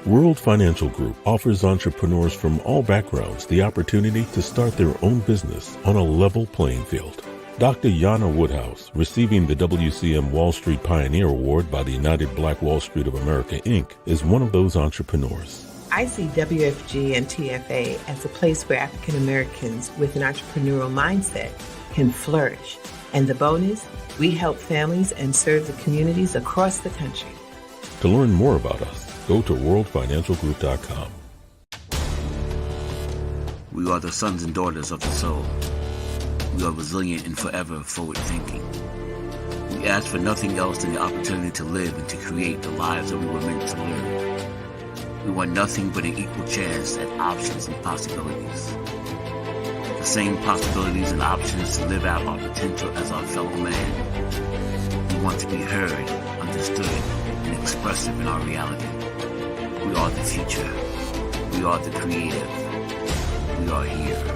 World Financial Group offers entrepreneurs from all backgrounds the opportunity to start their own business on a level playing field. Dr. Yana Woodhouse, receiving the WCM Wall Street Pioneer Award by the United Black Wall Street of America, Inc., is one of those entrepreneurs. I see WFG and TFA as a place where African Americans with an entrepreneurial mindset can flourish. And the bonus, we help families and serve the communities across the country. To learn more about us, go to worldfinancialgroup.com. We are the sons and daughters of the soul. We are resilient and forever forward-thinking. We ask for nothing else than the opportunity to live and to create the lives that we were meant to live. We want nothing but an equal chance at options and possibilities. The same possibilities and options to live out our potential as our fellow man. We want to be heard, understood, and expressive in our reality. We are the future. We are the creative. We are here.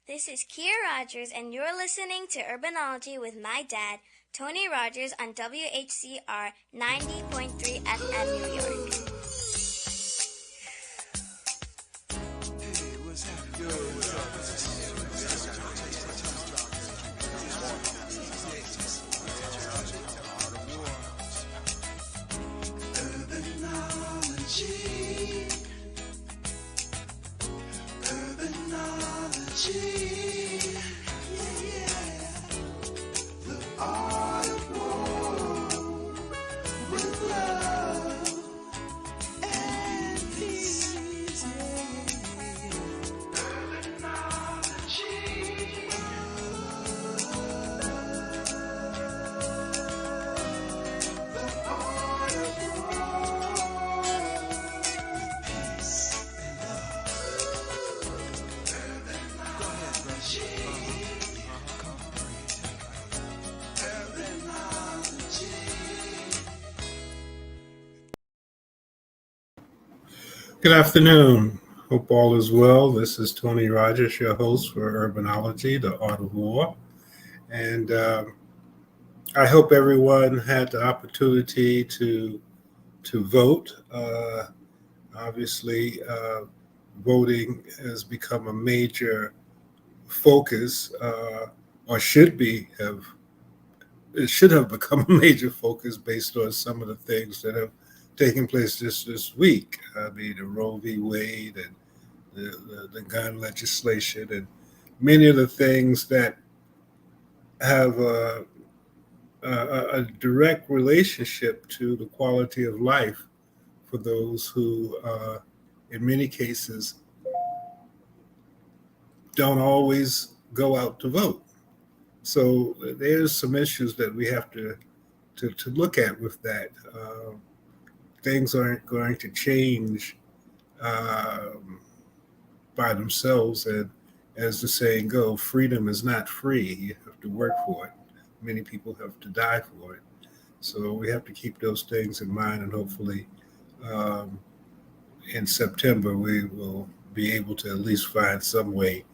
This is Kia Rogers, and you're listening to Urbanology with my dad, Tony Rogers, on WHCR 90.3 FM New York. Good afternoon. Hope all is well. This is Tony Rogers, your host for Urbanology, the Art of War. And I hope everyone had the opportunity to vote. Obviously, voting has become a major focus, or should have become a major focus based on some of the things that have taking place this week. I mean, the Roe v. Wade and the gun legislation and many of the things that have a direct relationship to the quality of life for those who, in many cases, don't always go out to vote. So there's some issues that we have to look at with that. Things aren't going to change by themselves. And as the saying goes, freedom is not free. You have to work for it. Many people have to die for it. So we have to keep those things in mind. And hopefully in September, we will be able to at least find some way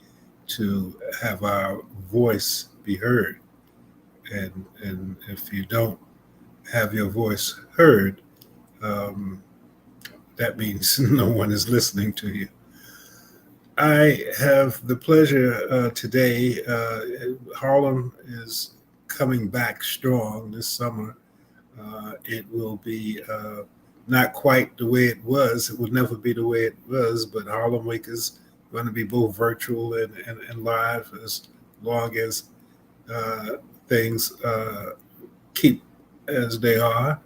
to have our voice be heard. And if you don't have your voice heard, that means no one is listening to you. I have the pleasure today, Harlem is coming back strong this summer. It will be not quite the way it was. It will never be the way it was, but Harlem Week is going to be both virtual and live as long as things keep as they are.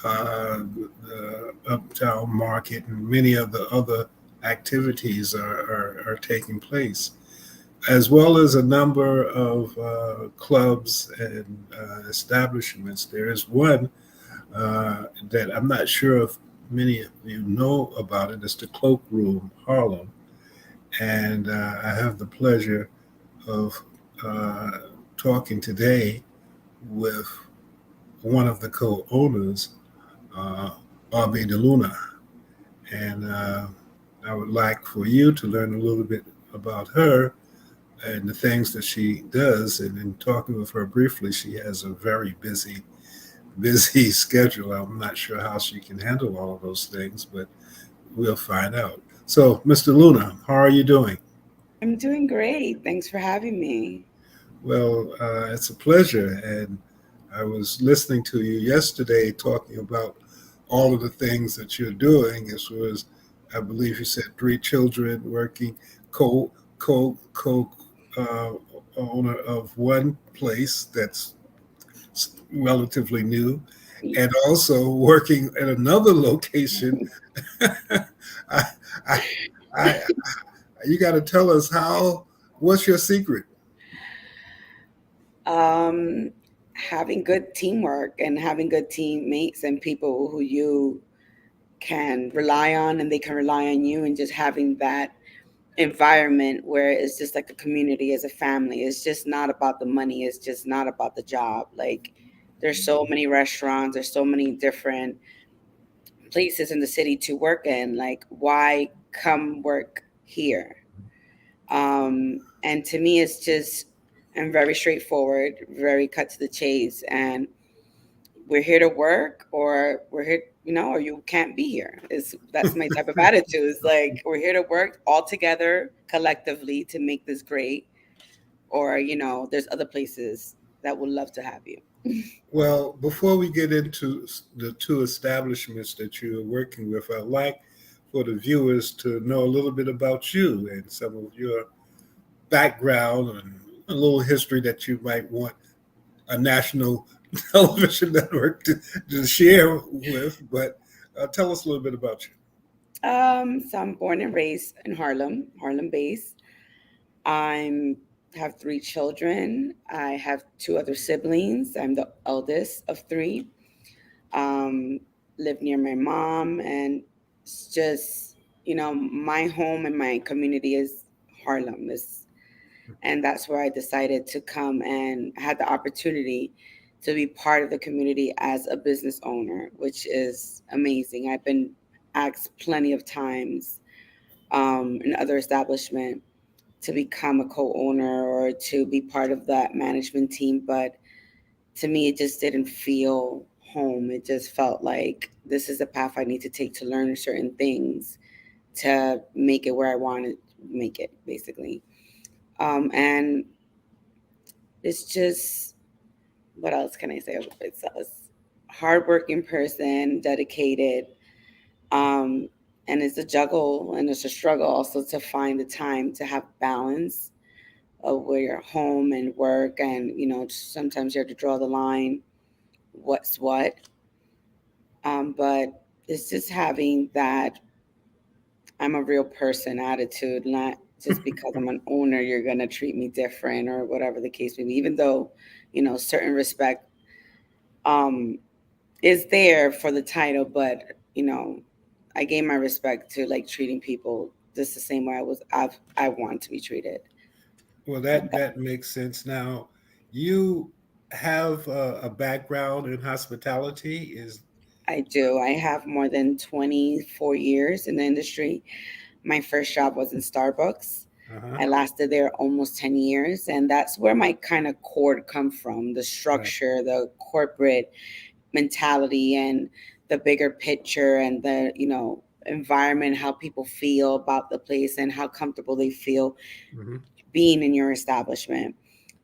The Uptown Market and many of the other activities are taking place, as well as a number of clubs and establishments. There is one that I'm not sure if many of you know about it. It's the Cloak Room, Harlem. And I have the pleasure of uh, talking today with one of the co-owners, uh, Ady Deluna, and I would like for you to learn a little bit about her and the things that she does. And in talking with her briefly, she has a very busy schedule. I'm not sure how she can handle all of those things, but we'll find out. So, Mr. Luna, how are you doing? I'm doing great. Thanks for having me. Well, it's a pleasure. And I was listening to you yesterday talking about all of the things that you're doing as well as, I believe you said, three children working co uh, owner of one place that's relatively new and also working at another location. I, I, I, you got to tell us what's your secret? Um, Having good teamwork and having good teammates and people who you can rely on and they can rely on you, and just having that environment where it's just like a community as a family. It's just not about the money. It's just not about the job. Like, there's so many restaurants, there's so many different places in the city to work in. Like, why come work here? And to me, it's just, I'm very straightforward, very cut to the chase. And we're here to work, or we're here, or you can't be here. That's my type of attitude. It's like, we're here to work all together collectively to make this great, or there's other places that would love to have you. Well, before we get into the two establishments that you're working with, I'd like for the viewers to know a little bit about you and some of your background and a little history that you might want a national television network to share with. But tell us a little bit about you. So I'm born and raised in Harlem, Harlem based. I'm have three children. I have two other siblings. I'm the eldest of three. Um, Live near my mom, and it's just, my home and my community is Harlem. And that's where I decided to come and had the opportunity to be part of the community as a business owner, which is amazing. I've been asked plenty of times in other establishment to become a co-owner or to be part of that management team, but to me it just didn't feel home. It just felt like this is the path I need to take to learn certain things to make it where I want to make it, basically. And it's just, what else can I say about myself? Hardworking person, dedicated, um, and it's a juggle and it's a struggle also to find the time to have balance of where you're home and work, and sometimes you have to draw the line, what's what. But it's just having that I'm a real person attitude, not just because I'm an owner you're gonna treat me different or whatever the case may be. Even though certain respect um is there for the title, but you know I gave my respect to like treating people just the same way I want to be treated. Well, that makes sense. Now, you have a background in hospitality. Is I do. I have more than 24 years in the industry. My first job was in Starbucks. uh-huh, I lasted there almost 10 years, and that's where my kind of core come from, the right. structure, the corporate mentality, and the bigger picture, and the environment, how people feel about the place and how comfortable they feel Hmm. being in your establishment.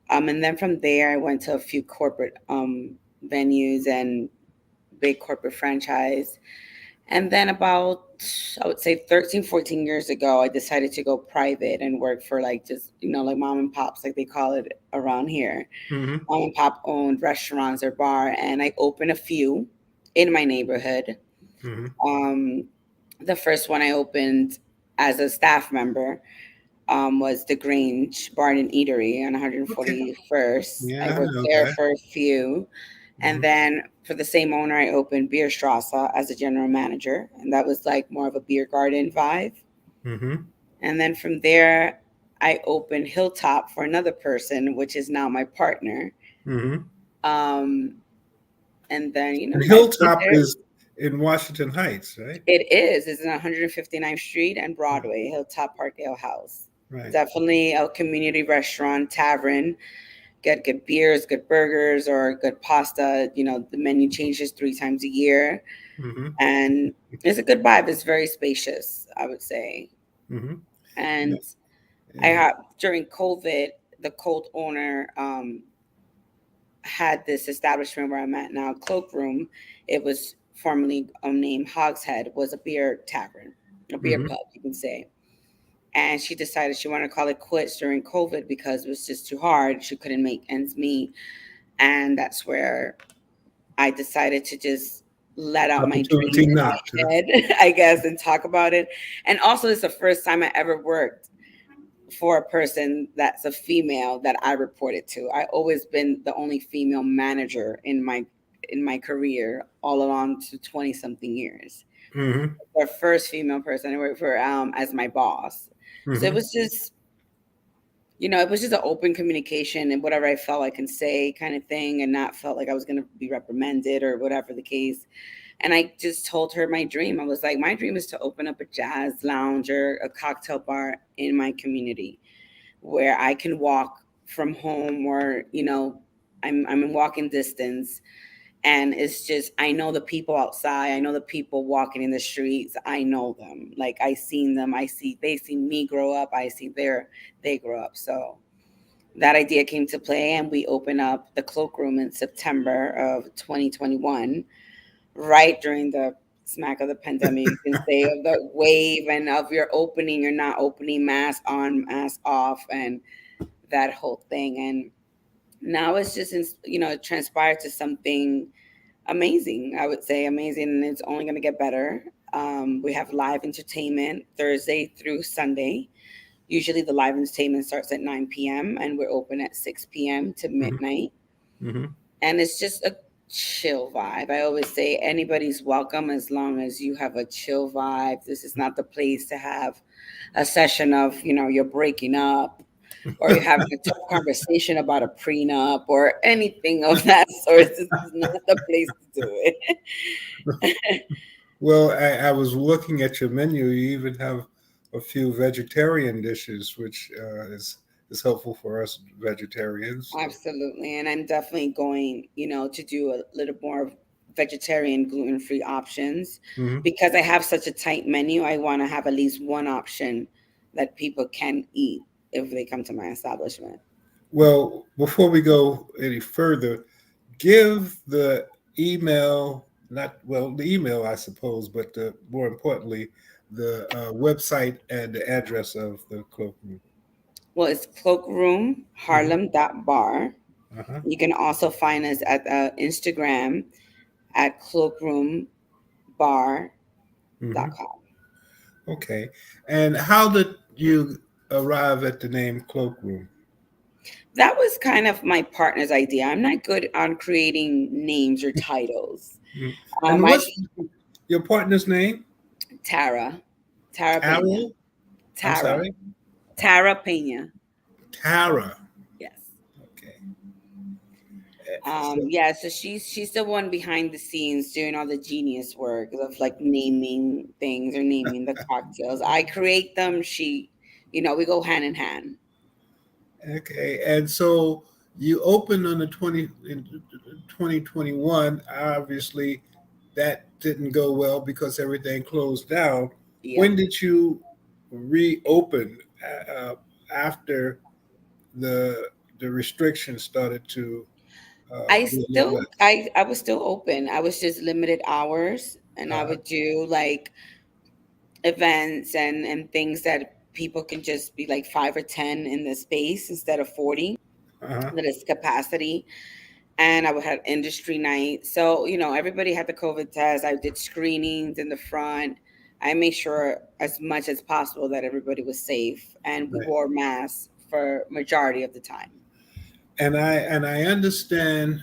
And then from there I went to a few corporate venues and big corporate franchise. And then about, I would say 13, 14 years ago, I decided to go private and work for like just, like mom and pops, like they call it around here. Hmm. Mom and pop owned restaurants or bar. And I opened a few in my neighborhood. Hmm. Um, the first one I opened as a staff member was the Grange Bar and Eatery on Okay. 141st. I Yeah, I worked know there that. for a few. And Hmm. then for the same owner, I opened Bierstrasse as a general manager. And that was like more of a beer garden vibe. Hmm. And then from there, I opened Hilltop for another person, which is now my partner. Mm-hmm. And then, And I stayed Hilltop there. is in Washington Heights, right? It is. It's in 159th Street and Broadway, Hilltop Park Ale House. Right. Definitely a community restaurant, tavern. Get good beers, good burgers, or good pasta. The menu changes 3 times a year. Mm-hmm. And it's a good vibe. It's very spacious, I would say. Mm-hmm. And I Yeah. had, during COVID, the cult owner had this establishment where I'm at now, Cloak Room. It was formerly named Hogshead, was a beer tavern, a beer Mm-hmm. pub, you can say. And she decided she wanted to call it quits during COVID because it was just too hard. She couldn't make ends meet. And that's where I decided to just let out my dream Opportunity in knocked. my head, I guess, and talk about it. And also, it's the first time I ever worked for a person that's a female that I reported to. I always been the only female manager in my career all along to 20 something years. Mm-hmm. The first female person I worked for as my boss. So it Mm-hmm. was just, it was just an open communication and whatever I felt I can say kind of thing, and not felt like I was going to be reprimanded or whatever the case. And I just told her my dream. I was like, my dream is to open up a jazz lounge or a cocktail bar in my community where I can walk from home, or, I'm in walking distance. And it's just, I know the people outside. I know the people walking in the streets. I know them. Like, I seen them. They see me grow up. I see they grow up. So that idea came to play, and we opened up the Cloak Room in September of 2021, right during the smack of the pandemic, you can say, of the wave, and of your opening, you're not opening, mask on, mask off, and that whole thing. And now it's just, it transpired to something amazing. I would say amazing, and it's only going to get better. We have live entertainment Thursday through Sunday. Usually the live entertainment starts at 9 p.m. and we're open at 6 p.m. to midnight. Mm-hmm. And it's just a chill vibe. I always say anybody's welcome as long as you have a chill vibe. This is not the place to have a session of, you're breaking up, or you're having a tough conversation about a prenup or anything of that sort. This is not the place to do it. Well, I was looking at your menu. You even have a few vegetarian dishes, which is helpful for us vegetarians. Absolutely. And I'm definitely going, to do a little more vegetarian, gluten-free options, Mm-hmm. because I have such a tight menu. I want to have at least one option that people can eat if they come to my establishment. Well, before we go any further, give the email, the email, I suppose, but more importantly, the website and the address of the cloakroom. Well, it's Cloakroom, Mm-hmm. Harlem.bar. Uh-huh. You can also find us at Instagram at cloakroombar.com. Mm-hmm. Okay. And how did you arrive at the name Cloakroom? That was kind of my partner's idea. I'm not good on creating names or titles. Mhm. And I what's your partner's name? Tara Pena. Carol? I'm Tara. sorry? Tara Pena. Tara. Yes. Okay. Yeah, so she's the one behind the scenes doing all the genius work of like naming things or naming the cocktails. I create them. We go hand in hand. Okay. And so you opened on in 2021. Obviously, that didn't go well because everything closed down. Yeah. When did you reopen after the restrictions started to be a little less? I was still open. I was just limited hours, and I Uh, would do like events and things that people can just be like 5 or 10 in the space instead of 40. uh-huh. That is capacity. And I would have industry night. So, everybody had the COVID test. I did screenings in the front. I made sure as much as possible that everybody was safe, and we Right. wore masks for majority of the time. And I understand.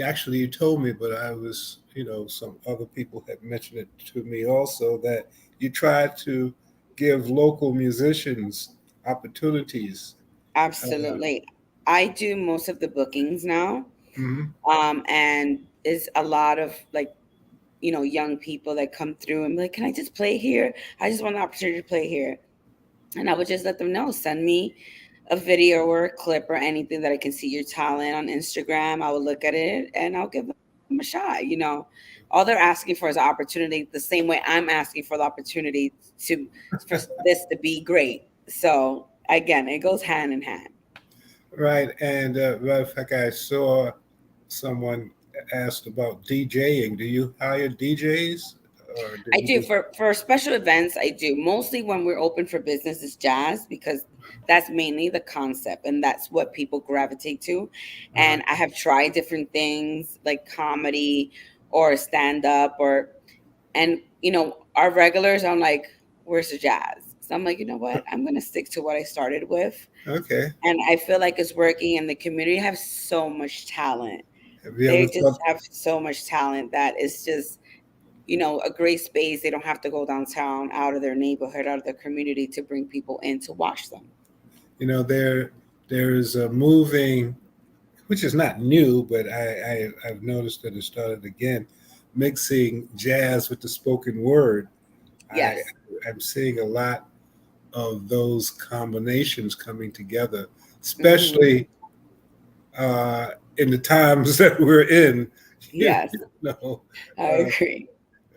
Actually, you told me, but I was, some other people had mentioned it to me also, that you try to give local musicians opportunities. Absolutely. I do most of the bookings now. Mhm. And it's a lot of like, young people that come through and be like, can I just play here? I just want the opportunity to play here. And I would just let them know, send me a video or a clip or anything that I can see your talent on Instagram. I will look at it and I'll give them a shot. All they're asking for is an opportunity, the same way I'm asking for the opportunity for this to be great. So again, it goes hand in hand. Right. And matter of fact, I saw someone asked about DJing. Do you hire DJs or do I you do just? for special events. I do mostly when we're open for business is jazz because that's mainly the concept and that's what people gravitate to. Uh, And I have tried different things like comedy or stand up and our regulars. I'm like, where's the jazz? So I'm like, you know what? I'm gonna stick to what I started with, okay. and I feel like it's working. And the community have so much talent. Have you They ever just thought? have so much talent that it's just a great space. They don't have to go downtown, out of their neighborhood, out of their community to bring people in to watch them. There's a moving, which is not new, but I've noticed that it started again, mixing jazz with the spoken word. I Yes. I'm seeing a lot of those combinations coming together, Hmm. especially in the times that we're in. You Yes, know, I uh, agree.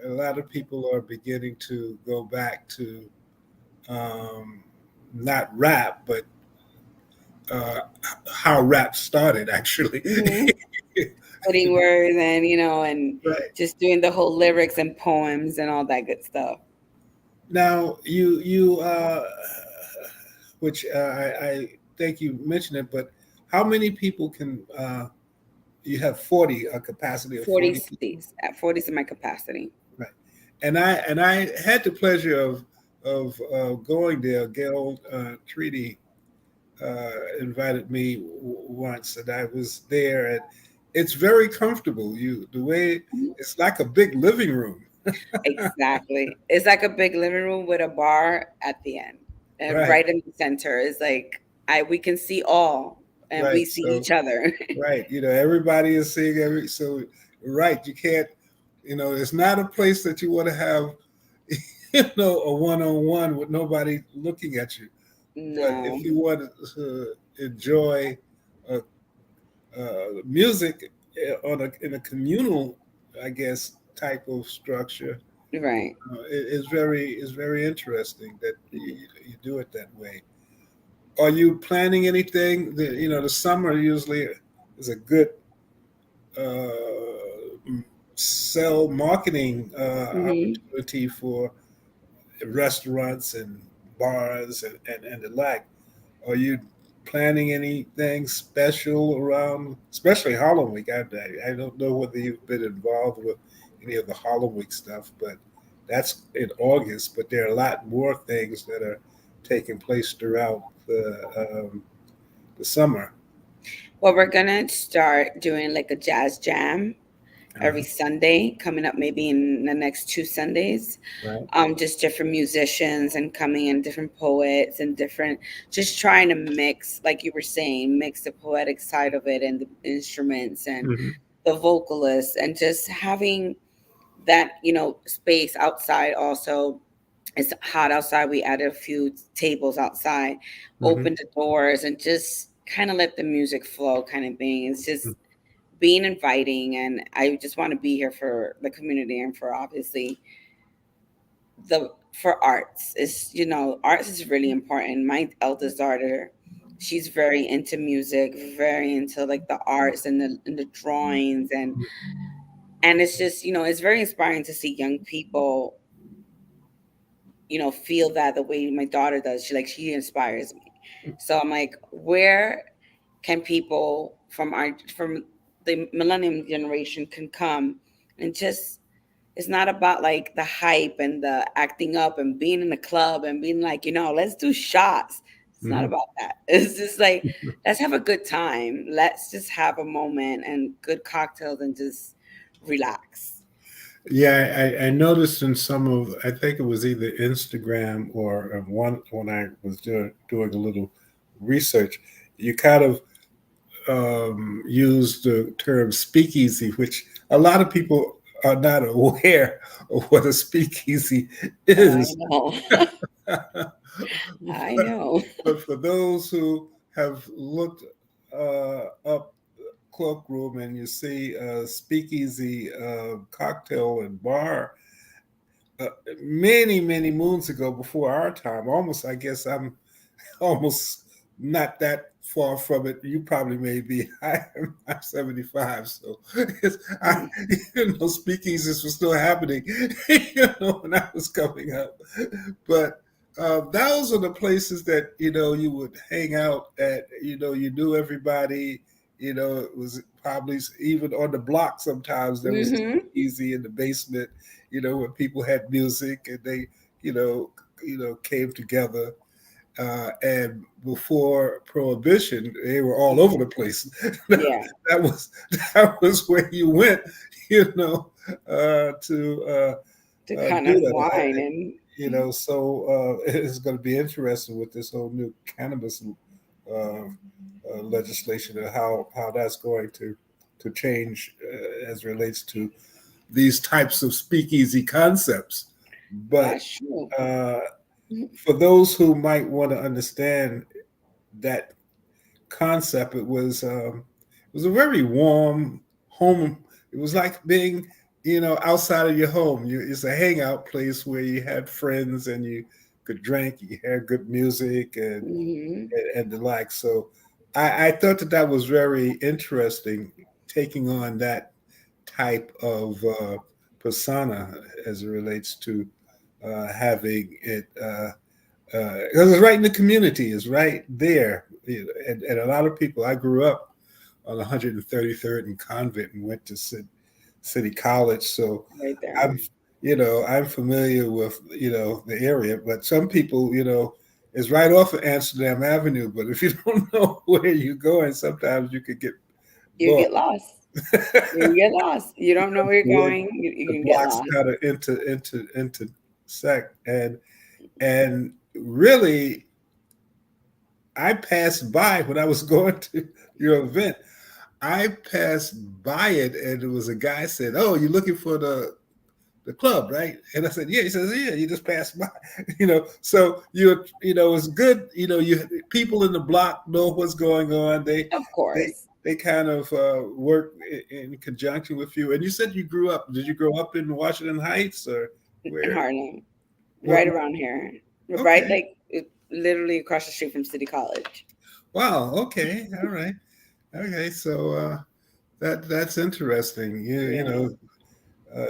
a lot of people are beginning to go back to um, not rap, but uh, how rap started, actually. Hmm. Putting words and and Right. just doing the whole lyrics and poems and all that good stuff. Now, which I think you mentioned it, but how many people can you have 40, a capacity of 40 40 people? cities. At 40 is my capacity. Right. And I had the pleasure of going there. Gail Treaty invited me once, and I was there, and it's very comfortable. The way Mhm. it's like a big living room. Exactly. It's like a big living room with a bar at the end. And Right. right in the center is like I we can see all and we Right. see So each other. right, everybody is seeing right, you can't, it's not a place that you want to have, a one-on-one with nobody looking at you. But No. if you want to enjoy uh, music in a communal, I guess, type of structure, Right. it's very interesting that you do it that way. Are you planning anything? The summer usually is a good sell marketing Hmm. opportunity for restaurants and bars and the like. Are you planning anything special around, especially Harlem Week? I don't know whether you've been involved with any of the Harlem Week stuff, but that's in August. But there are a lot more things that are taking place throughout the summer. Well, we're gonna start doing like a jazz jam every Uh-huh. Sunday, coming up maybe in the next 2 Sundays. Right. Just different musicians and coming in, different poets and different, just trying to mix, like you were saying, mix the poetic side of it and the instruments and Hmm. the vocalists and just having that, space outside also. It's hot outside. We added a few tables outside, Hmm. opened the doors, and just kind of let the music flow, kind of thing. It's just being inviting, and I just want to be here for the community and for obviously the for arts. Is arts is really important. My eldest daughter, she's very into music, very into like the arts and the drawings and it's just it's very inspiring to see young people feel that the way my daughter does. She inspires me. So I'm like, where can people from the millennium generation can come and just it's not about like the hype and the acting up and being in the club and being like, let's do shots. It's not Hmm. about that. It's just like, let's have a good time. Let's just have a moment and good cocktails and just relax. Yeah, I noticed in some of, I think it was either Instagram or one when I was doing a little research, you kind of used the term speakeasy, which a lot of people are not aware of what a speakeasy I is. know. I know. But for those who have looked up Cloakroom and you see a speakeasy cocktail and bar, uh, many moons ago, before our time, almost, I guess I'm almost not that far from it. You probably may be. I'm 75, so I, Mm. speakeasies were still happening, when I was coming up. But those are the places that you would hang out at. You knew everybody. It was probably even on the block. Sometimes there was a Hmm. speakeasy in the basement. Where people had music and they, came together and before prohibition, they were all over the place. Yeah, was that was where you went, to to kind do of that. wine and So it's going to be interesting with this whole new cannabis legislation and how that's going to change as relates to these types of speakeasy concepts. But that's true. uh, for those who might want to understand that concept, it was a very warm home. It was like being outside of your home. It's a hangout place where you had friends and you could drink, you had good music Hmm. and the like. So I thought that was very interesting, taking on that type of persona as it relates to having it. Because it's right in the community, it's right there. And a lot of people, I grew up on 133rd and Convent and went to City College. So Right there. I'm familiar with, the area, but some people, it's right off of Amsterdam Avenue. But if you don't know where you're going, sometimes you could get You lost. get lost. You get lost. You don't know where you're the, going. You the can get blocks lost. kind of intersect. And really, I passed by when I was going to your event. I passed by it, and it was a guy said, "Oh, you're looking for the club, right?" And I said, "Yeah." He says, "Yeah, you just passed by." So it's good. You people in the block know what's going on. Of They course. they kind of work in conjunction with you. And you said you grew up. Did you grow up in Washington Heights or In where? Harlem, What? right around here, right Okay. like literally across the street from City College. Wow. Okay. All right. Okay. So that's interesting. Yeah.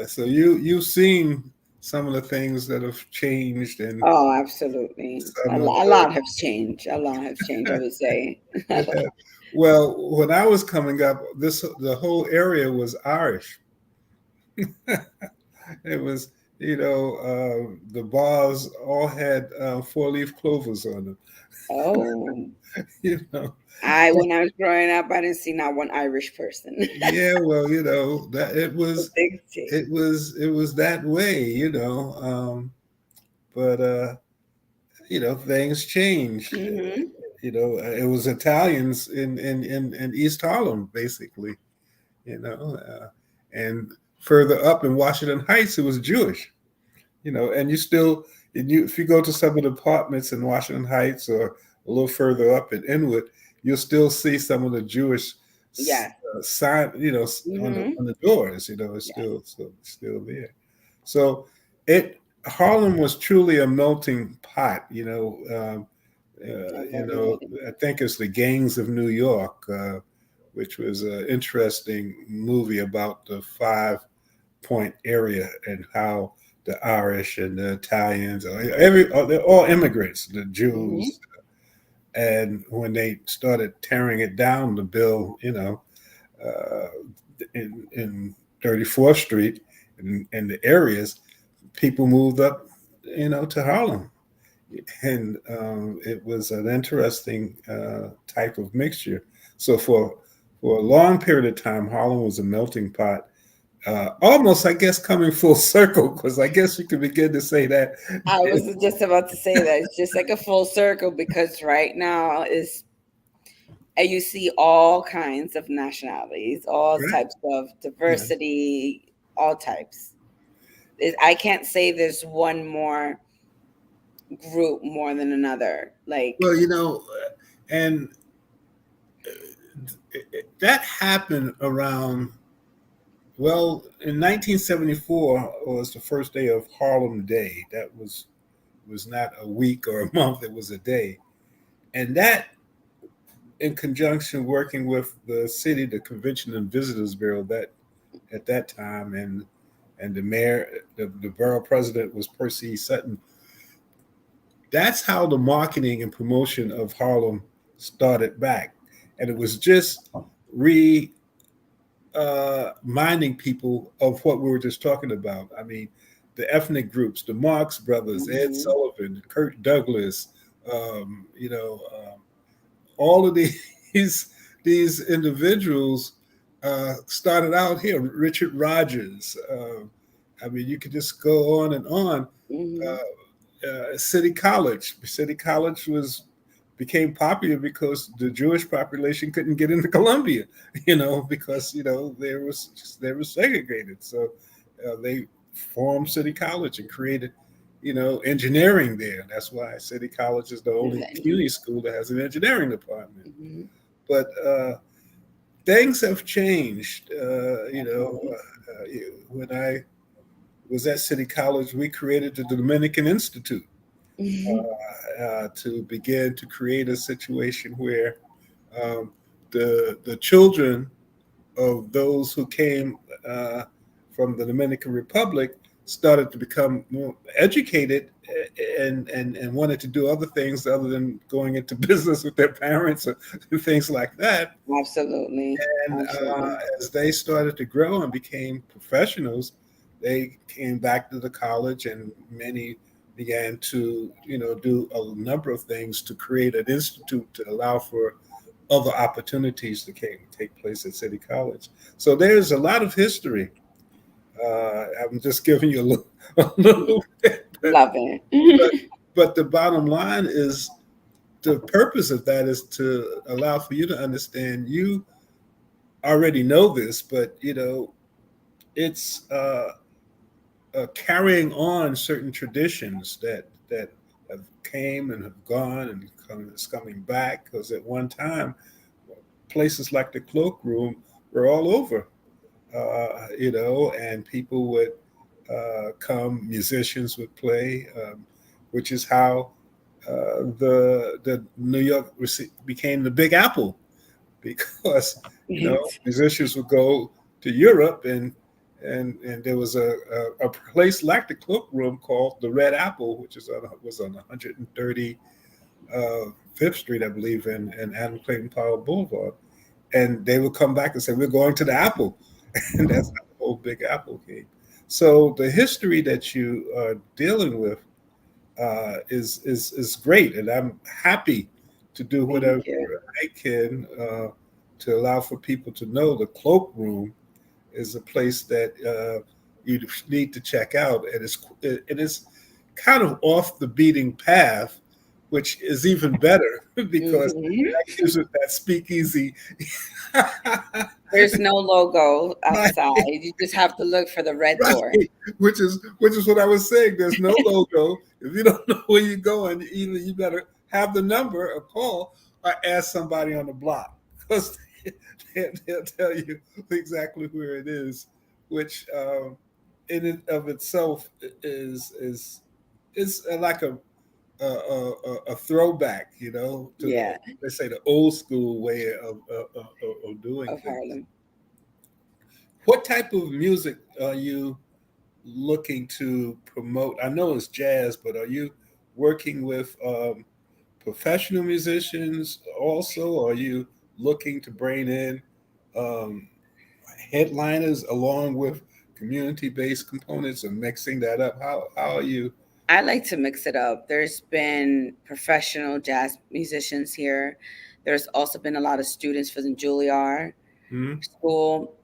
So you've seen some of the things that have changed, and Oh, absolutely. some of A lot has changed. A lot has changed, I would say. A lot. the well, when I was coming up, the whole area was Irish. It was, the bars all had four-leaf clovers on them. Oh, You know, when I was growing up, I didn't see not one Irish person. yeah. Well, that it A was big change. it was that way. But things change. Hmm. It was Italians in East Harlem, basically. And further up in Washington Heights, it was Jewish. And if you go to some of the apartments in Washington Heights or a little further up in Inwood, you'll still see some of the Jewish Yeah. sign, on the Hmm. doors. It's Yes. still there. So Harlem was truly a melting pot. Definitely. I think it's the Gangs of New York, which was an interesting movie about the 5 Point area and how the Irish and the Italians, they're all immigrants, the Hmm. Jews, and when they started tearing it down to build, uh, in 34th Street and the areas, people moved up, to Harlem, and it was an interesting type of mixture. So for a long period of time, Harlem was a melting pot almost, I guess, coming full circle, because I guess you could begin to say that. I was just about to say that it's just like a full circle because right now is and you see all kinds of nationalities, all Right? types of Yeah. diversity, all types. I can't say there's one more group more than another. Like, Well, and that happened around, well, in 1974 was the first day of Harlem Day. That was not a week or a month, it was a day. And that, in conjunction working with the city, the Convention and Visitors Bureau that at that time, and the mayor, the borough president was Percy Sutton. That's how the marketing and promotion of Harlem started back. And it was just minding people of what we were just talking about. I mean, the ethnic groups, the Marx Brothers, Ed mhm, Sullivan, Kirk Douglas, um, you know, um, all of these these individuals started out here. Richard Rogers. I mean, you could just go on and on. mhm, City College. City College was became popular because the Jewish population couldn't get into Columbia, because they were segregated. So they formed City College and created, engineering there. That's why City College is the only community school that has an engineering department. mhm, But things have changed. When I was at City College, we created the Dominican Institute mhm. to begin to create a situation where um, the children of those who came from the Dominican Republic started to become more educated and wanted to do other things other than going into business with their parents or things like that. Absolutely, And absolutely. as they started to grow and became professionals, they came back to the college, and many began to, do a number of things to create an institute to allow for other opportunities to take place at City College. So there's a lot of history. I'm just giving you a little, a little bit, Love but it. but the bottom line is the purpose of that is to allow for you to understand. You already know this, but it's carrying on certain traditions that have came and have gone and is coming back. Because at one time, places like the Cloak Room were all over, and people would come, musicians would play, which is how the New York became the Big Apple, because musicians would go to Europe, and there was a place like the Cloak Room called the Red Apple, which was on 130 Fifth Street, I believe, in Adam Clayton Powell Boulevard, and they would come back and say, "We're going to the Apple," and that's how the whole Big Apple came. So the history that you are dealing with is great, and I'm happy to do Thank whatever you. I can to allow for people to know the Cloak Room is a place that you need to check out, and it is kind of off the beating path, which is even better because Mhm. that gives it that speakeasy. There's no logo Right, outside. You just have to look for the red right. door. Which is what I was saying. There's no logo. If you don't know where you're going, either you better have the number or call or ask somebody on the block, because they'll tell you exactly where it is, which in and of itself is like a throwback, to Yeah, let's say the old school way of doing of things. Harlem. What type of music are you looking to promote? I know it's jazz, but are you working with professional musicians also? Or are you looking to bring in um, headliners along with community-based components and mixing that up? How are you? I like to mix it up. There's been professional jazz musicians here. There's also been a lot of students from the Juilliard Hmm? School.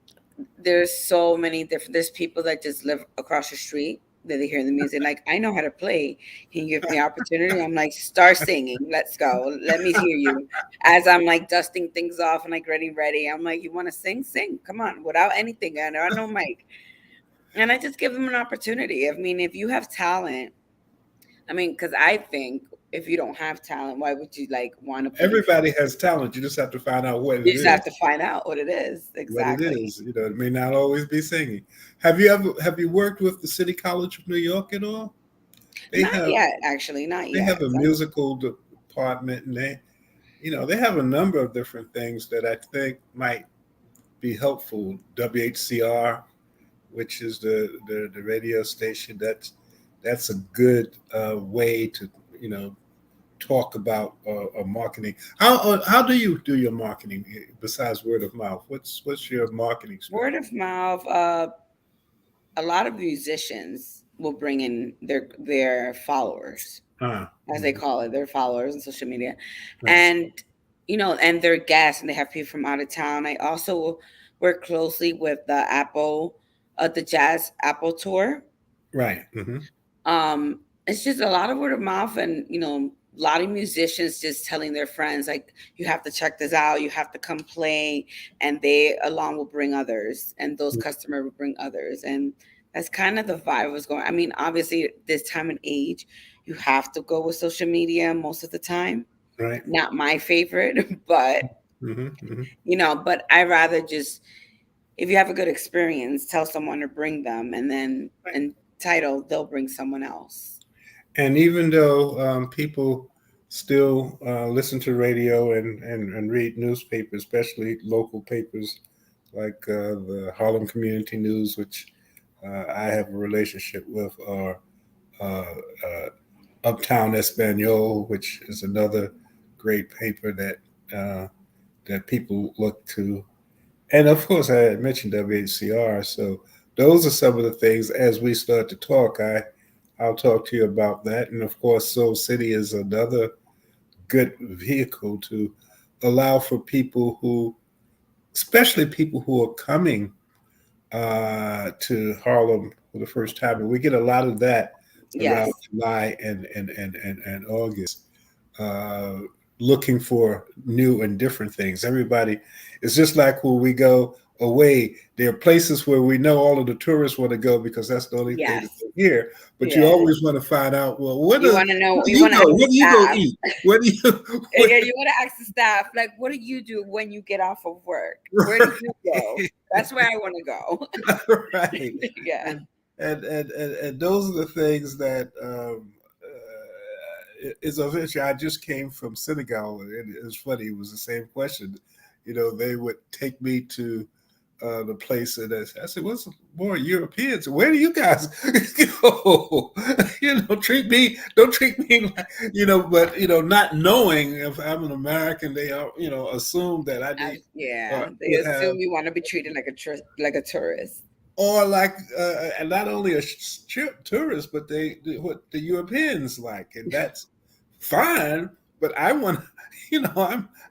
there's so many different. There's people that just live across the street that they hear the music. Like, I know how to play. Can you give me opportunity? I'm like, start singing. Let's go. Let me hear you. As I'm like dusting things off and like getting ready, I'm like, you want to sing? Sing. Come on, without anything. I know mic. And I just give them an opportunity. I mean, if you have talent, I mean, because I think if you don't have talent, why would you like want to put your Everybody has talent. You just have to find out what You it just have is. to find out what it is. What it Exactly. is. It may not always be singing. Have you worked with the City College of New York at all? They Not have yet, actually, not they have yet. a musical department, and they have a number of different things that I think might be helpful. WHCR, which is the radio station, that's a good way to talk about marketing. How do you do your marketing besides word of mouth? What's your marketing Word strategy? of mouth. A lot of musicians will bring in their followers, as they Mhm. call it, their followers on social media, Right, and and their guests, and they have people from out of town. I also work closely with the Jazz Apple tour. right. Hmm. It's just a lot of word of mouth, and a lot of musicians just telling their friends, like, you have to check this out, you have to come play, and they along will bring others, and those customers will bring others, and that's kind of the vibe was going. I mean, obviously, this time and age, you have to go with social media most of the time. Right. Not my favorite, but Hmm. Hmm. but I rather just, if you have a good experience, tell someone to bring them, and then entitled, they'll bring someone else. And even though people still listen to radio and read newspapers, especially local papers like the Harlem Community News, which I have a relationship with, or uh, uh, Uptown Espanol, which is another great paper that people look to. And of course, I had mentioned WHCR. So those are some of the things as we start to talk. I'll talk to you about that. And of course, Soul City is another good vehicle to allow for people who, especially people who are coming to Harlem for the first time. And we get a lot of that around Yes. July and August, uh, looking for new and different things. Everybody, it's just like when we go away, there are places where we know all of the tourists want to go because that's the only thing that Yes. they hear. But you Yeah. always want to find out, well, You want to know, where do you you want to go? ask Where the do you go staff. eat? Where do you? Yeah, you want to ask the staff, like, what do you do when you get off of work? Where do you go? That's where I want to go. Right. Yeah. And, and those are the things that is of interest. I just came from Senegal, and it's funny. It was the same question. They would take me to the place, and I said, "What's more Europeans? Where do you guys go? Don't treat me like But not knowing if I'm an American, they are assume that I need Yeah, they would have, assume you want to be treated like a tourist. or like and not only a tourist, but what the Europeans like, and that's fine. But I want,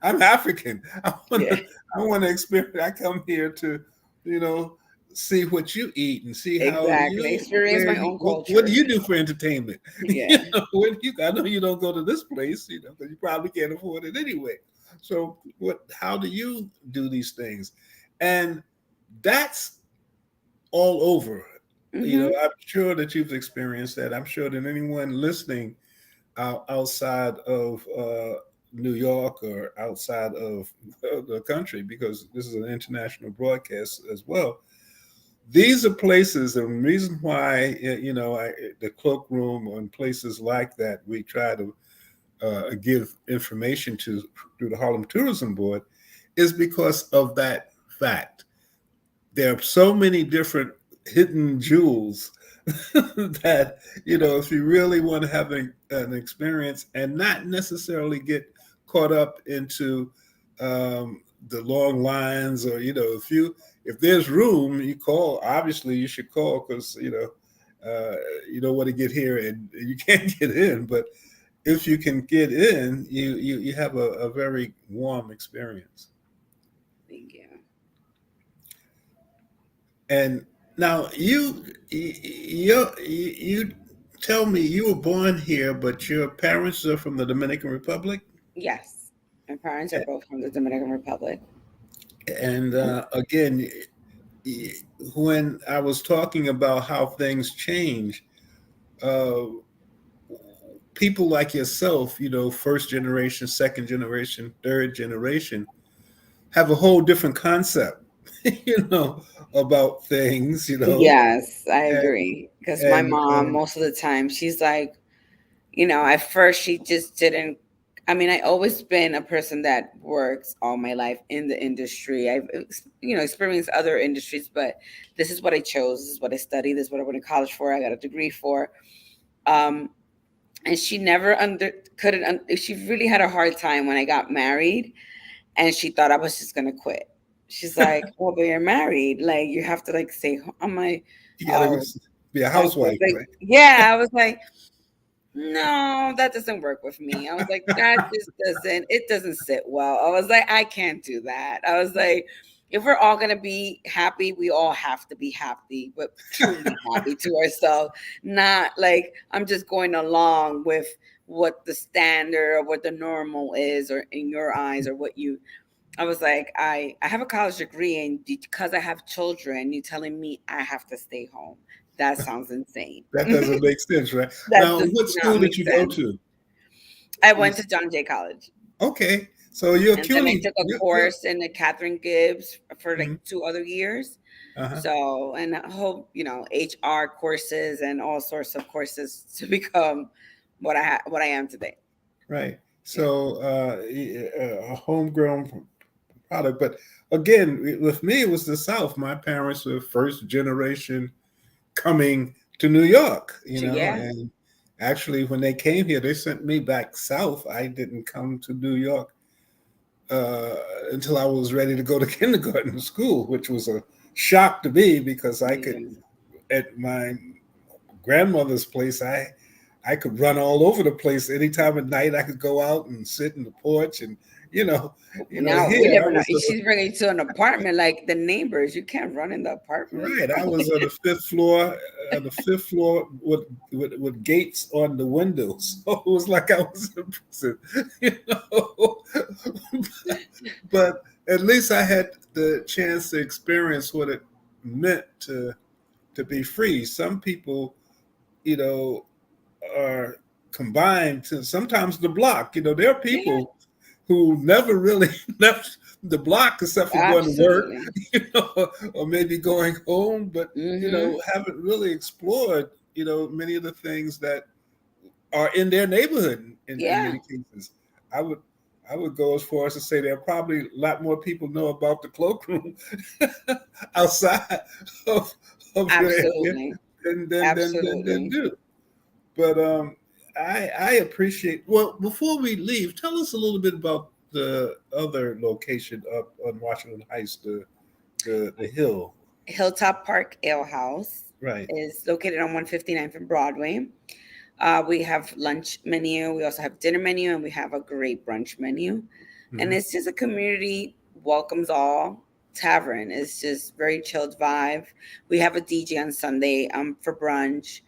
I'm African. Yeah, I want to experience. I come here to, you know, see what you eat and see how exactly. Experience my own what do culture. you do for entertainment? Yeah, Where do you? I know you don't go to this place, because you probably can't afford it anyway. So how do you do these things? And that's all over. hmm, I'm sure that you've experienced that. I'm sure that anyone listening outside of New York or outside of the country, because this is an international broadcast as well. These are places, and the reason why the Cloak Room and places like that, we try to give information to through the Harlem Tourism Board, is because of that fact. There are so many different hidden jewels that if you really want to have an experience and not necessarily get caught up into the long lines, or if there's room, you call. Obviously you should call, because you don't want to get here and you can't get in. But if you can get in, you have a very warm experience. thank you. And now you tell me you were born here, but your parents are from the Dominican Republic. Yes, my parents are both from the Dominican Republic. And again, y- when I was talking about how things change, uh, people like yourself, first generation, second generation, third generation, have a whole different concept, about things, Yes, I and agree. Because my and mom, most of the time, she's like, at first she just didn't. I mean, I always been a person that works all my life in the industry. I've, experienced other industries, but this is what I chose. This is what I studied. This is what I went to college for. I got a degree for. Um, and she never couldn't. She really had a hard time when I got married, and she thought I was just gonna quit. She's like, "Well, but you're married. Like, you have to like say." I'm like, you got to "Oh." be a I was housewife, like, right? yeah, I was like, no, that doesn't work with me. I was like, that just doesn't, it doesn't sit well. I was like, I can't do that. I was like, if we're all going to be happy, we all have to be happy, but truly happy to ourselves. Not like I'm just going along with what the standard or what the normal is, or in your eyes, or what you. I was like, I have a college degree, and because I have children, you telling me I have to stay home. That sounds insane. That doesn't make sense, right? That Now, does what not school did make you go sense. to? I You went to John Jay College. Okay, so you're And then I CUNY. took a course in the Catherine Gibbs for like Mhm. 2 other years. Uh-huh. So, and I hope, HR courses and all sorts of courses to become what I am today. Right. Yeah. So a homegrown product, but again, with me, it was the South. My parents were first generation coming to New York, So, yeah. and actually, when they came here, they sent me back south. I didn't come to New York uh, until I was ready to go to kindergarten school, which was a shock to me because I could, Yeah. at my grandmother's place, I could run all over the place any time of night. I could go out and sit in the porch, and you know, Now we here live I in a, was she's bringing you to an apartment like the neighbors. You can't run in the apartment. right. I was on the fifth floor, with gates on the windows. So it was like I was in prison, you know. But at least I had the chance to experience what it meant to be free. Some people, you know, are combined to sometimes the block. There are Yeah, people who never really left the block except for going to work, absolutely. or maybe going home, but Mm-hmm. haven't really explored, many of the things that are in their neighborhood in Yeah. many cases. I would I would go as far as to say there are probably a lot more people know about the cloakroom outside of, your area Absolutely. than Absolutely. do. But I appreciate. Well, before we leave, tell us a little bit about the other location up on Washington Heights, the hill. Hilltop Park Ale House Right. is located on 159th and Broadway. We have lunch menu, we also have dinner menu, and we have a great brunch menu. And Hmm. it's just a community welcomes all tavern. It's just very chilled vibe. We have a DJ on Sunday for brunch,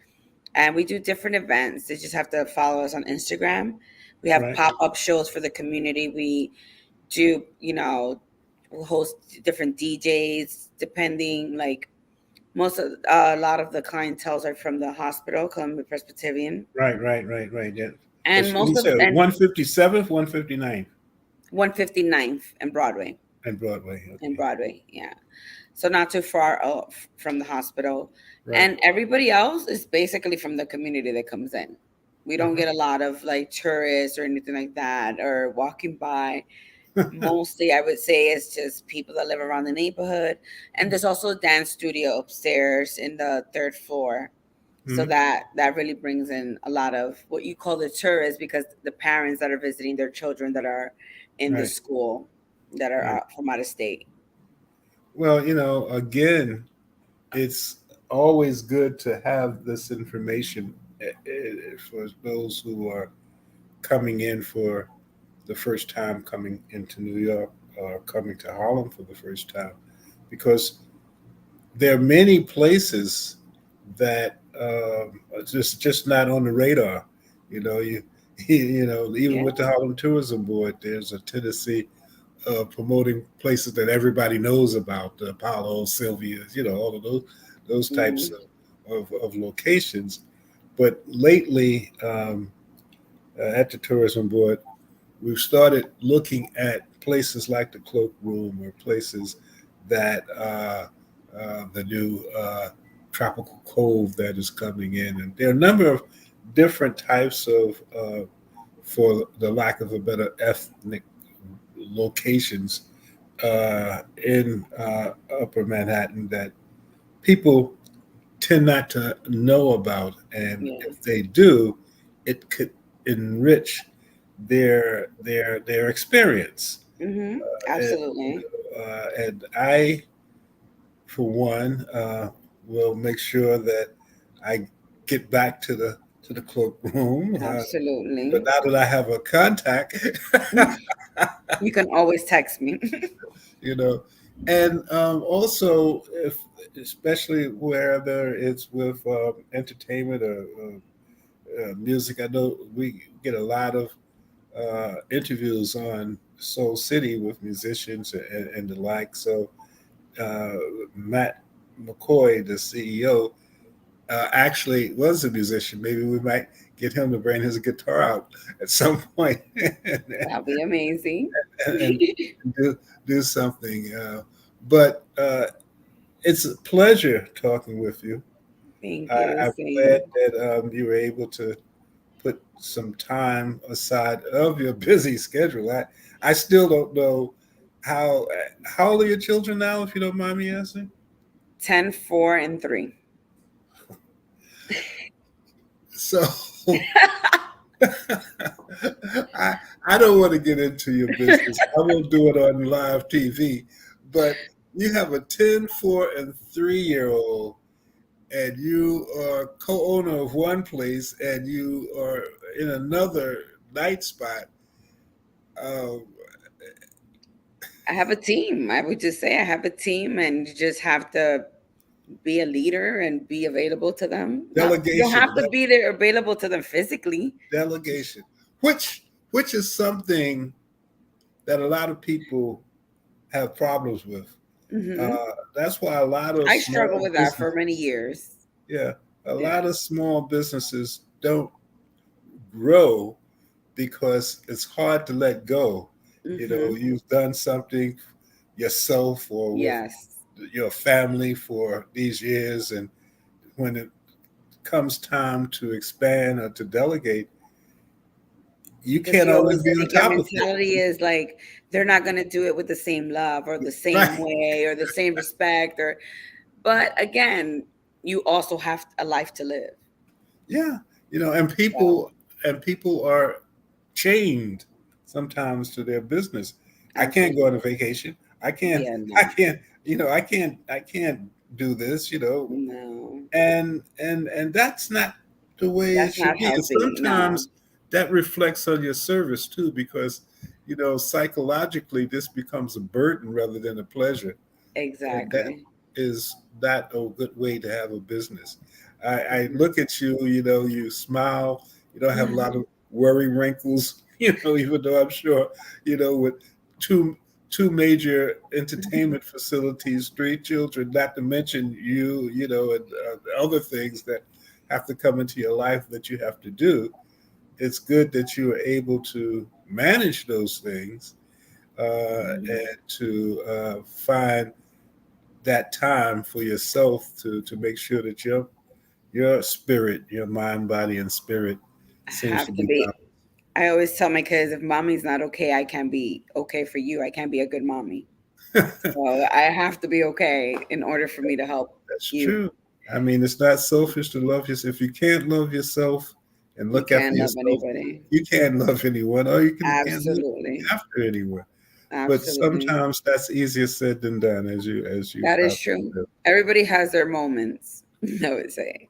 and we do different events. They just have to follow us on Instagram. We have Right. pop-up shows for the community. We do, we'll host different DJs depending, like most of a lot of the clientels are from the hospital, Columbia Presbyterian, Right. Yeah. and You most of said and 157th, 159th, 159th and Broadway, and Broadway. and Okay. Broadway, yeah. So not too far off from the hospital, Right. and everybody else is basically from the community that comes in. We don't Uh-huh. get a lot of like tourists or anything like that, or walking by. Mostly, I would say it's just people that live around the neighborhood, and there's also a dance studio upstairs in the third floor. So Mhm. that really brings in a lot of what you call the tourists, because the parents that are visiting their children that are in the Right. school that are Right. from out of state. Well, again, it's always good to have this information, for those who are coming in for the first time, coming into New York, or coming to Harlem for the first time, because there are many places that are just not on the radar. You know, you know, even Yeah. with the Harlem Tourism Board, there's a tendency of promoting places that everybody knows about, the Apollo, Sylvia's, you know, all of those types Mhm. of locations. But lately, at the tourism board, we've started looking at places like the Cloak Room or places that the new tropical cove that is coming in, and there are a number of different types of, for the lack of a better, ethnic locations in Upper Manhattan that people tend not to know about, and Yeah. if they do, it could enrich their experience. And, Absolutely. and I, for one, will make sure that I get back to the cloakroom. But Absolutely. now that I have a contact, You can always text me. you know, and also if especially whether it's with entertainment or music. I know we get a lot of interviews on Soul City with musicians and the like. So uh, Matt McCoy, the CEO, actually was a musician. Maybe we might get him to bring his guitar out at some point That'll be amazing. and do something. But it's a pleasure talking with you. Thank you. I'm glad Same. that you were able to put some time aside of your busy schedule. I still don't know how how old are your children now, if you don't mind me asking. 10, 4, and 3. So I I don't want to get into your business. I won't do it on live TV, but you have a 10, 4, and 3-year old, and you are co-owner of one place, and you are in another night spot. Um, I have a team. I would just say I have a team, and you just have to be a leader and be available to them. Not you don't delegation, have to be there available to them physically. delegation, which is something that a lot of people have problems with. Hmm That's why a lot of I struggled small with that for business, many years. yeah, a Yeah. lot of small businesses don't grow because it's hard to let go. You know, hmm you've done something yourself or with Yes. your family for these years, and when it comes time to expand or to delegate, you Because can't you always always be on think your top of mentality things. is like they're not going to do it with the same love or the same Right. way or the same respect or but again, you also have a life to live. Yeah. You know, So, and people are chained sometimes to their business. I can't go on a absolutely. vacation. Yeah, I no. can't, I can't do this, No. and that's not the way it That's should not be. And healthy. No. sometimes that reflects on your service too, because psychologically this becomes a burden rather than a pleasure, and that Exactly. is not a good way to have a business. I Mhm. look at you, you smile, you don't have a lot of worry wrinkles, even though I'm sure, with two two major entertainment facilities, three children, not to mention and other things that have to come into your life that you have to do. It's good that you are able to manage those things Mhm. and to find that time for yourself to make sure that your spirit, your mind, body, and spirit I seems to have to be be. I always tell my kids if mommy's not okay, I can't be okay for you. I can't be a good mommy. balanced. So I have to be okay in order for me to help That's you. true. I mean, it's not selfish to love yourself. If you can't love yourself and You look after can't love yourself, anybody. you can't love anyone, or you can't look Absolutely. after anyone. But Absolutely. sometimes that's easier said than done, as you That is probably true. know. Everybody has their moments, I would say.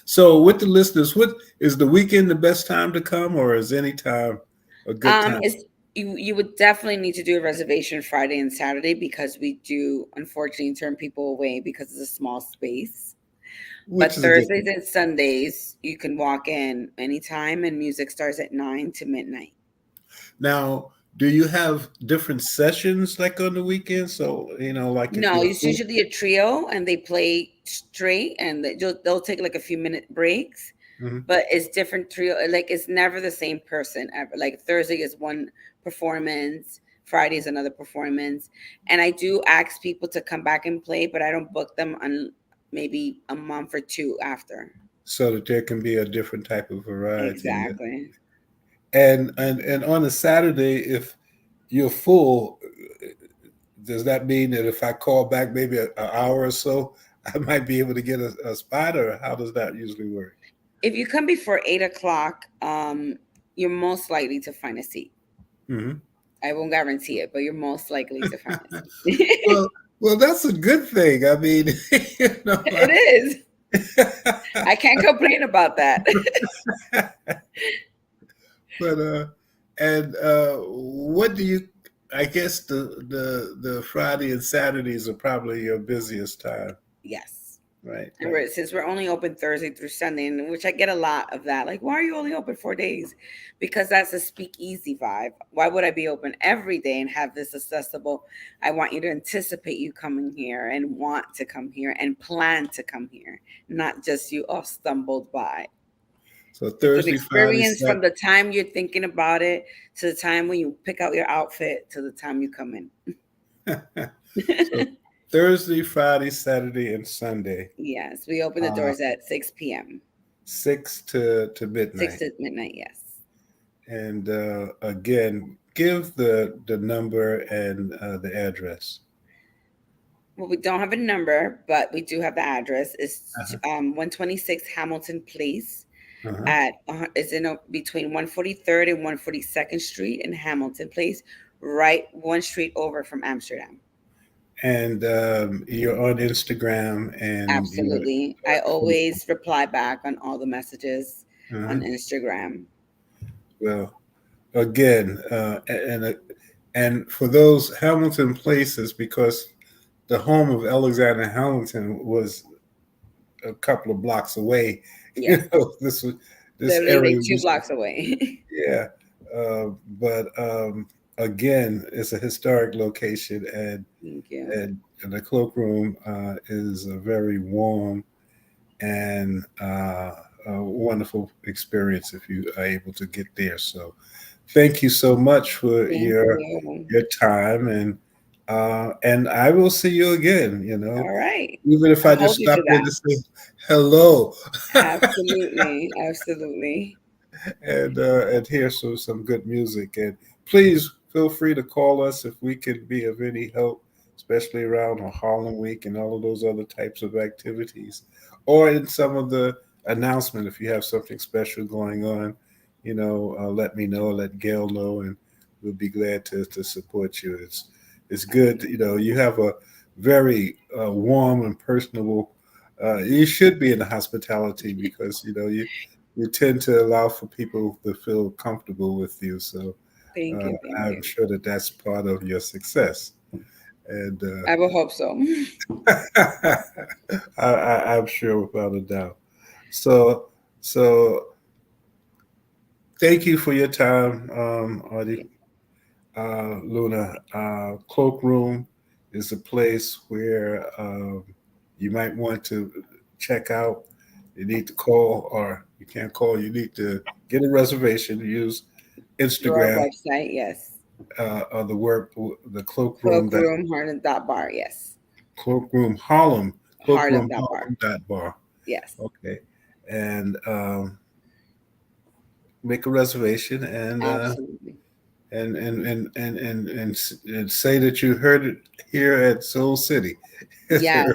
So, with the listeners, what is the weekend the best time to come, or is any time a good Um, time? it's You would definitely need to do a reservation Friday and Saturday because we do unfortunately turn people away because it's a small space. Which But is a good thing. Thursdays and Sundays you can walk in anytime, and music starts at 9 to midnight. Now, do you have different sessions like on the weekend? So, like if No, you're it's usually a trio, and they play straight, and they'll take like a few minute breaks. Mhm. But it's different trio. Like it's never the same person ever. Like Thursday is one performance, Friday is another performance, and I do ask people to come back and play, but I don't book them on maybe a month or two after. So that there can be a different type of variety. Exactly. And on a Saturday, if you're full, does that mean that if I call back maybe an hour or so, I might be able to get a spot, or how does that usually work? If you come before 8 o'clock, you're most likely to find a seat. Hmm. I won't guarantee it, but you're most likely to find a seat. Well, well, that's a good thing. I mean, It is. I can't complain about that. but and what do you? I guess the Friday and Saturdays are probably your busiest time, Yes. right? And Right. since we're only open Thursday through Sunday, and which I get a lot of that, like, why are you only open 4 days? Because that's a speakeasy vibe. Why would I be open every day and have this accessible? I want you to anticipate you coming here and want to come here and plan to come here, not just you off stumbled by. So It's an Thursday, Friday, experience Saturday. from the time you're thinking about it to the time when you pick out your outfit to the time you come in. So Thursday, Friday, Saturday, and Sunday, Yes, we open the uh, doors at 6 p.m. 6 to 6 midnight. to midnight, yes. And again, give the number and the address. Well, we don't have a number, but we do have the address. It's Uh-huh. 126 Hamilton Place Uh-huh. at it's in between 143rd and 142nd Street in Hamilton Place, right one street over from Amsterdam. And you're on Instagram and you're Absolutely. I Facebook. always reply back on all the messages on Uh-huh. Instagram. Well, again, and for those Hamilton places, because the home of Alexander Hamilton was a couple of blocks away. Yes. This Literally area like two used to, blocks away. yeah. But again, it's a historic location, Thank you. and the Cloakroom is a very warm and a wonderful experience if you are able to get there. So, thank you so much for Thank you. your time, and I will see you again. All right. Even if I I'll just hold you stop to in that. to say hello Absolutely. Absolutely. and hear some good music. And please feel free to call us if we can be of any help, especially around Harlem Week and all of those other types of activities, or in some of the announcement. If you have something special going on, let me know, let Gail know, and we'll be glad to support you. It's good. You have a very warm and personable. You should be in the hospitality because you tend to allow for people to feel comfortable with you. So Thank you. Thank I'm you. sure that that's part of your success. And I will hope so. I'm sure without a doubt. So, so thank you for your time, Ady. Luna. Cloakroom is a place where you might want to check out. You need to call, or you can't call. You need to get a reservation. Use Through our Instagram website, yes. or the Cloakroom Cloakroom, Harlem.bar, yes. Cloakroom Harlem Cloakroom Harlem.bar, Harlem dot bar. yes. Okay, and make a reservation Absolutely. and say that you heard it here at Soul City. Yes,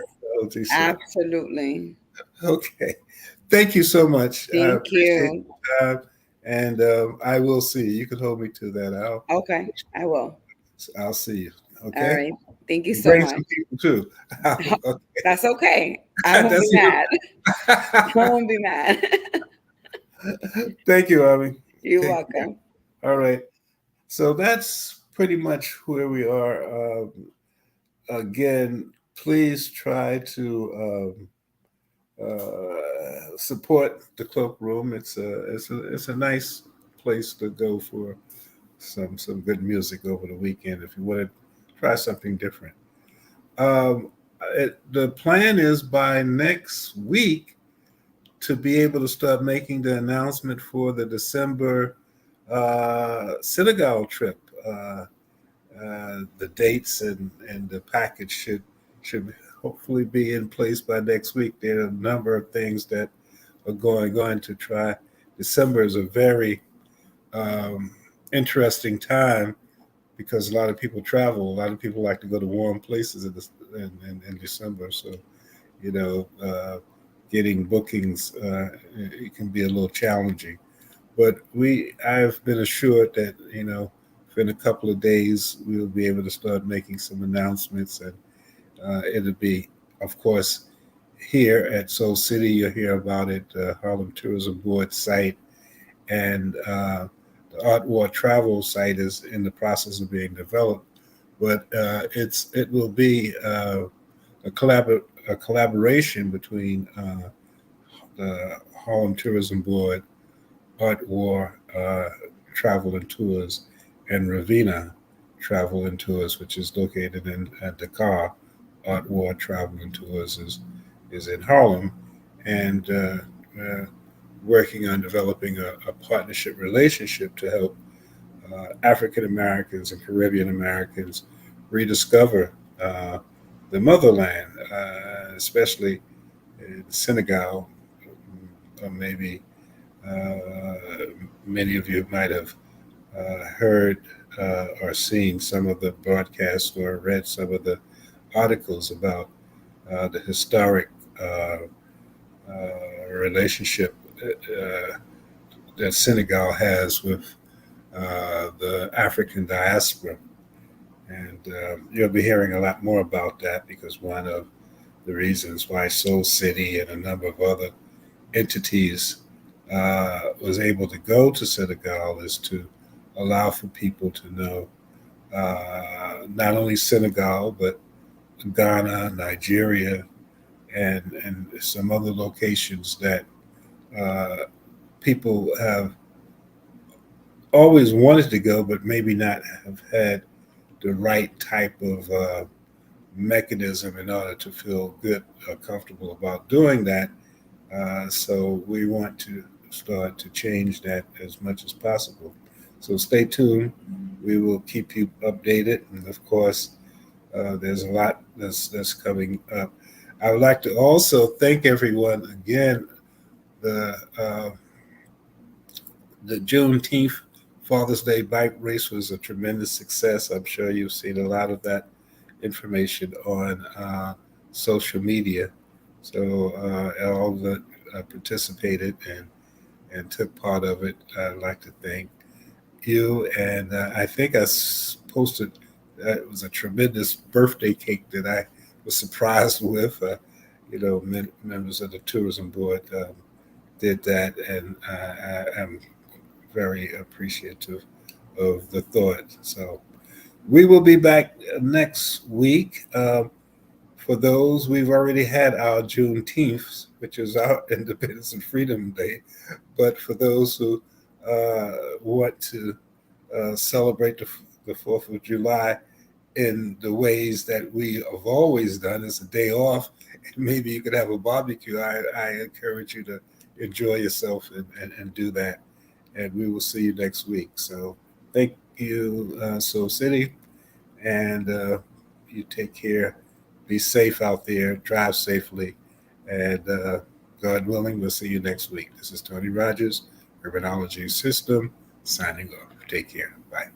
Urbanology Show. absolutely. Okay, thank you so much. I Thank appreciate you. the time, and I will see you. You can hold me to that. Okay, I will. I'll see you. All Okay, right. Thank you and so bring much. some people too. Okay. That's okay. I won't be That's mad. I it. won't be mad. Thank you, Abby. You're Take care. welcome. All right. So that's pretty much where we are. Again, please try to support the Cloak Room. It's a nice place to go for some good music over the weekend if you want to try something different. Um, the plan is by next week to be able to start making the announcement for the December Senegal trip. The dates and the package should hopefully be in place by next week. There are a number of things that are going to try. December is a very um, interesting time because a lot of people travel. A lot of people like to go to warm places in December. So, you know, getting bookings it can be a little challenging. But I've been assured that within a couple of days we'll be able to start making some announcements, and it'll be, of course, here at Soul City. You'll hear about it, Harlem Tourism Board site, and the Art War Travel site is in the process of being developed. But it will be a collaboration between the Harlem Tourism Board, Art War Travel and Tours, and Ravina Travel and Tours, which is located in Dakar. Art War Travel and Tours is in Harlem, and working on developing a partnership relationship to help African Americans and Caribbean Americans rediscover the motherland, especially in Senegal, or maybe many of you might have heard or seen some of the broadcasts or read some of the articles about the historic relationship that Senegal has with the African diaspora. And you'll be hearing a lot more about that because one of the reasons why Soul City and a number of other entities was able to go to Senegal is to allow for people to know not only Senegal, but Ghana, Nigeria, and some other locations that people have always wanted to go, but maybe not have had the right type of mechanism in order to feel good or comfortable about doing that. So we want to start to change that as much as possible. So stay tuned. We will keep you updated. And of course, there's a lot that's coming up. I would like to also thank everyone again. The Juneteenth Father's Day bike race was a tremendous success. I'm sure you've seen a lot of that information on social media. So all that participated and took part of it, I'd like to thank you. And I think I posted that it was a tremendous birthday cake that I was surprised with. Members of the tourism board did that, and I'm very appreciative of the thought. So we will be back next week. For those, we've already had our Juneteenth, which is our Independence and Freedom Day. But for those who want to celebrate the 4th of July in the ways that we have always done, it's a day off, and maybe you could have a barbecue. I encourage you to enjoy yourself and do that. And we will see you next week. So thank you, Soul City, and you take care. Be safe out there. Drive safely. And God willing, we'll see you next week. This is Tony Rogers, Urbanology System, signing off. Take care. Bye.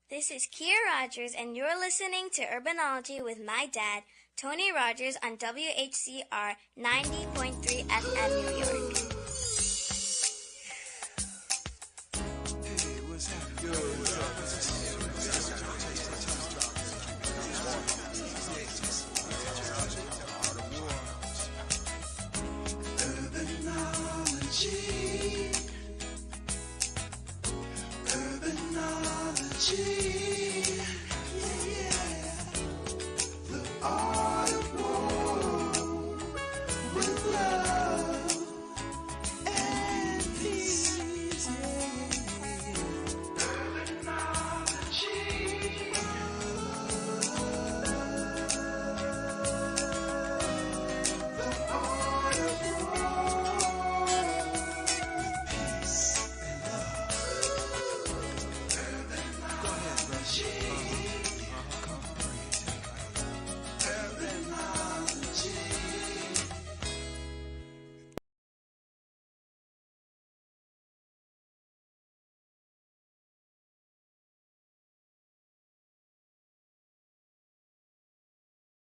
This is Kia Rogers, and you're listening to Urbanology with my dad, Tony Rogers, on WHCR 90.3 FM New York. Urbanology.